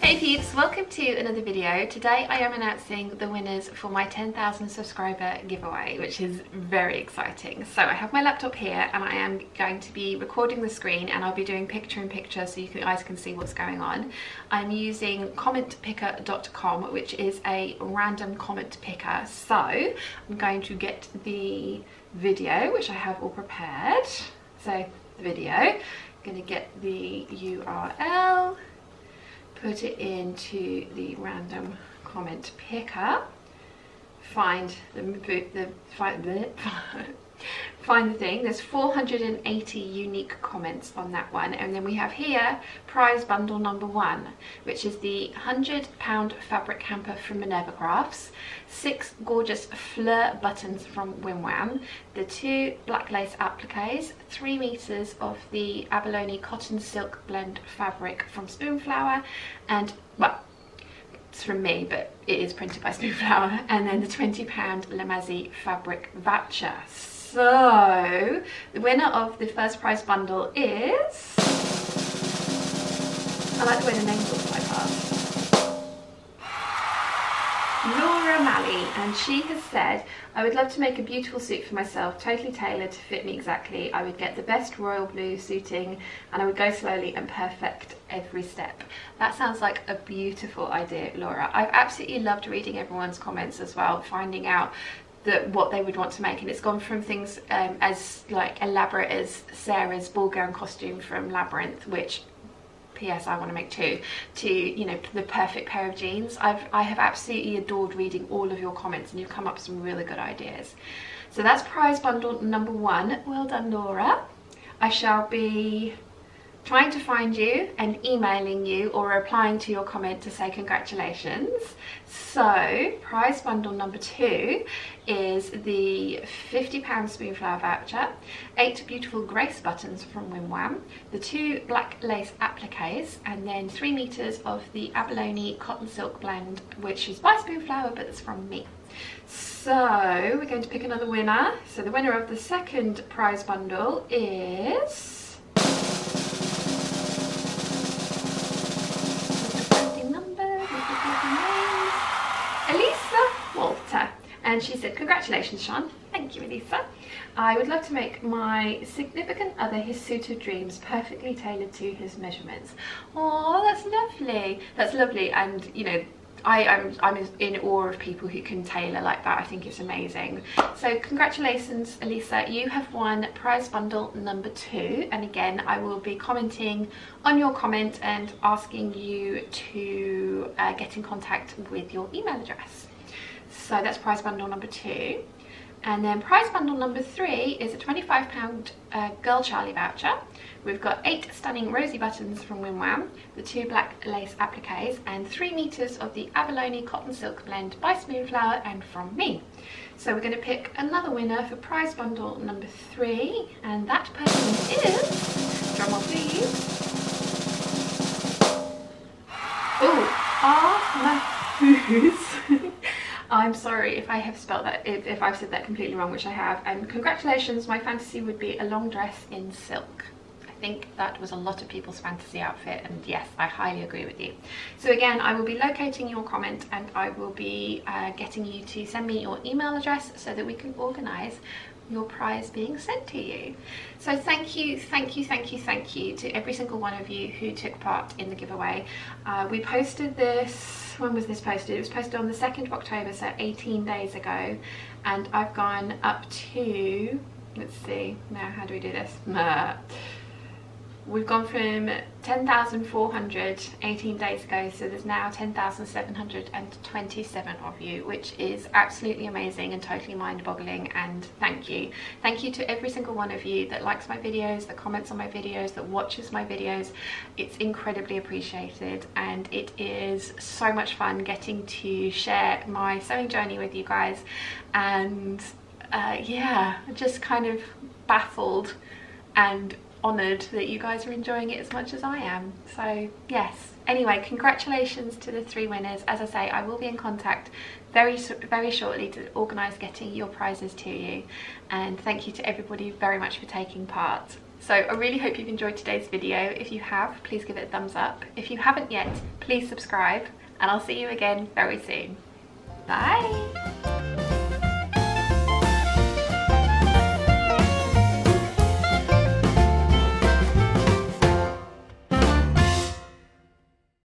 Hey peeps, welcome to another video. Today I am announcing the winners for my 10,000 subscriber giveaway, which is very exciting. So I have my laptop here and I am going to be recording the screen and I'll be doing picture in picture so you guys can see what's going on. I'm using commentpicker.com, which is a random comment picker. So I'm going to get the video, which I have all prepared. So the video, I'm going to get the URL, put it into the random comment picker, find the thing. There's 480 unique comments on that one, and then we have here prize bundle number 1, which is the £100 fabric hamper from Minerva Crafts, 6 gorgeous fleur buttons from Wimwam, the 2 black lace appliques, 3 meters of the abalone cotton silk blend fabric from Spoonflower, and well, it's from me but it is printed by Spoonflower, and then the £20 Lamaze fabric voucher. So the winner of the first prize bundle is, I like the way the names look like that, Laura Malley, and she has said, I would love to make a beautiful suit for myself, totally tailored to fit me exactly. I would get the best royal blue suiting and I would go slowly and perfect every step. That sounds like a beautiful idea, Laura. I've absolutely loved reading everyone's comments as well, finding out what they would want to make, and it's gone from things as like elaborate as Sarah's ball gown costume from Labyrinth, which PS I want to make too, to, you know, the perfect pair of jeans. I have absolutely adored reading all of your comments and you've come up with some really good ideas. So that's prize bundle number 1. Well done, Laura. I shall be trying to find you and emailing you or replying to your comment to say congratulations. So prize bundle number 2 is the £50 Spoonflower voucher, 8 beautiful Grace buttons from Wimwam, the 2 black lace appliques, and then 3 meters of the abalone cotton silk blend, which is by Spoonflower but it's from me. So we're going to pick another winner. So the winner of the second prize bundle is Walter, and she said, congratulations Sean. Thank you, Elisa. I would love to make my significant other his suit of dreams perfectly tailored to his measurements. Oh, that's lovely. That's lovely. And you know, I'm in awe of people who can tailor like that. I think it's amazing. So congratulations, Elisa. You have won prize bundle number 2. And again, I will be commenting on your comment and asking you to get in contact with your email address. So that's prize bundle number 2. And then prize bundle number 3 is a £25 Girl Charlie voucher. We've got 8 stunning rosy buttons from Wimwam, the 2 black lace appliques, and 3 meters of the abalone cotton silk blend by Spoonflower and from me. So we're going to pick another winner for prize bundle number 3, and that person is, drumroll please, Mahfouz. I'm sorry if I have spelled that, if I've said that completely wrong, which I have. And congratulations, my fantasy would be a long dress in silk. I think that was a lot of people's fantasy outfit, and yes, I highly agree with you. So again, I will be locating your comment and I will be getting you to send me your email address so that we can organise your prize being sent to you. So thank you to every single one of you who took part in the giveaway. We posted this, when was this posted? It was posted on the 2nd of October, so 18 days ago, and I've gone up to, let's see, now how do we do this? We've gone from 10,400 18 days ago, so there's now 10,727 of you, which is absolutely amazing and totally mind-boggling, and thank you. Thank you to every single one of you that likes my videos, that comments on my videos, that watches my videos. It's incredibly appreciated, and it is so much fun getting to share my sewing journey with you guys, and yeah, just kind of baffled and honoured that you guys are enjoying it as much as I am. So yes, anyway, congratulations to the 3 winners. As I say, I will be in contact very shortly to organise getting your prizes to you, and thank you to everybody very much for taking part. So I really hope you've enjoyed today's video. If you have, please give it a thumbs up. If you haven't yet, please subscribe, and I'll see you again very soon. Bye!